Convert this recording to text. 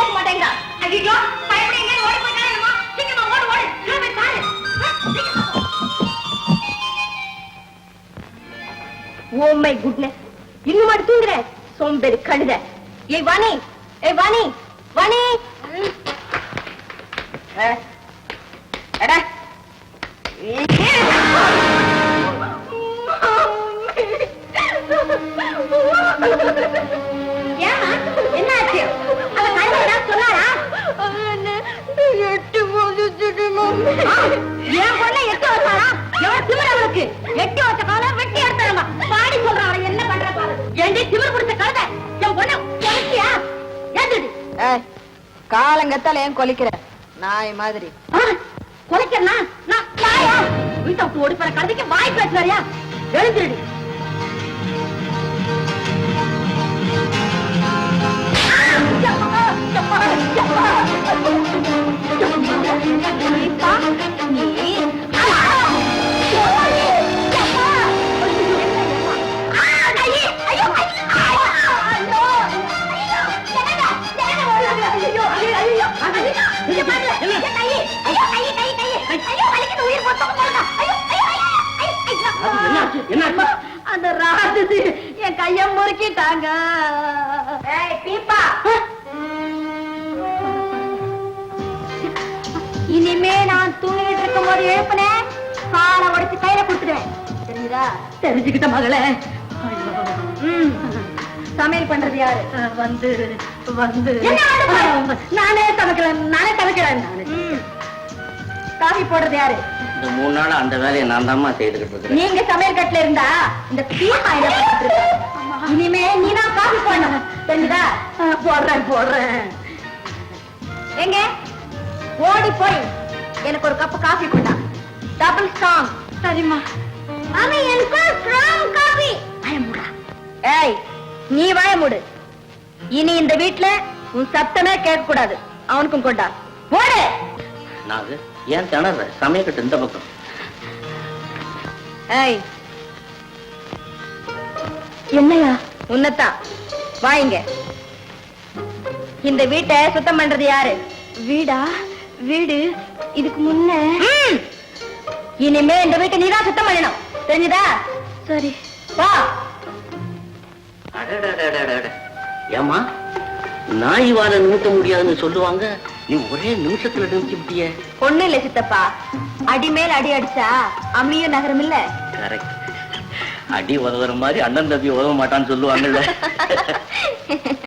கொடுக்க மாட்டேங்கிறா. ஐயோ பயப்படி எங்க ஓடி போயிட்டாரேமா. சீக்கிரமா ஓடு ஓடு. இவன் பாரு. Oh my goodness. இன்னும் மாட்டு தூங்குற சோம்பேறி கழுத. ஏய் வாணி, ஏய் வாணி, வாணி. எடா என்னாச்சு? சொன்னாரா? எட்டு என் பொண்ணை எட்டு வச்சாரா? எவ்வளவு திமிர அவளுக்கு? எட்டு வச்ச காலம் வெட்டி எடுத்தாரமா பாடி சொல்றான். அவளை என்ன பண்ற பாரு. என் திமிர் பிடிச்ச கழுத என் பொண்ணை கொலைச்சியா? ஏத்துடு. காலங்கத்தால ஏன் கொலைக்கிற நாய் மாதிரி? கொலைக்கிறனா? நான் நாயா? வீட்டை விட்டு ஓடி போற கழுதைக்கு வாய் பேசுறாரியா? எழுந்துருடி. அந்த ராட்சசி என் கைய முறுக்கிட்டாங்க. இனிமே நான் தூங்கிட்டு இருக்கும் போது எழுப்பினேன் காலை உடைச்சு கையில கொடுத்துடுவேன். தெரியுதா? தெரிஞ்சுக்கிட்ட மகளே. சமையல் பண்றது யாரு? வந்து வந்து நானே சமைக்கிறேன். காஃபி போடுறது யாரு? இந்த 3 நாள் அந்த வேலையை நான் தான்மா செய்துகிட்டு இருக்கேன். நீங்க சமையல் கட்டுல இருந்தா இந்த பீமாயில இனிமே நீனா காஃபி போடணும். தெரியுதா? போடுறேன். எங்க ஓடி போய் எனக்கு ஒரு கப் காஃபி கொண்டா. Double strong. சரிம்மா. அம்மா எனக்கு ஸ்ட்ராங் காஃபி. வாயமுடா. ஏய் நீ வாயமுடு. இனி இந்த வீட்ல உன் சத்தமே கேட்க கூடாது. அவனுக்கும் கொண்டா. ஓடு. நாங்க ஏன் திணற? சமயக்கட்டு இந்த பக்கம். ஏய் என்னையா? உன்னதான் வாங்க. இந்த வீட்டை சுத்தம் பண்றது யாரு? வீடா? வீடு இதுக்கு முன்ன. இனிமே இந்த வீட்டை நீதான் சுத்தம் பண்ணணும். தெரிஞ்சுதா? சரி வா. ஏமா நாய் வாழ நிமிட்ட முடியாதுன்னு சொல்லுவாங்க. நீ ஒரே நிமிஷத்துல நிமிச்சு விட்டிய. ஒண்ணு இல்ல சித்தப்பா, அடி மேல் அடி அடிச்சா அம்மியும் நகரம் இல்ல. கரெக்ட். அடி உதவுற மாதிரி அண்ணன் தம்பி உதவ மாட்டான்னு சொல்லுவாங்கல்ல.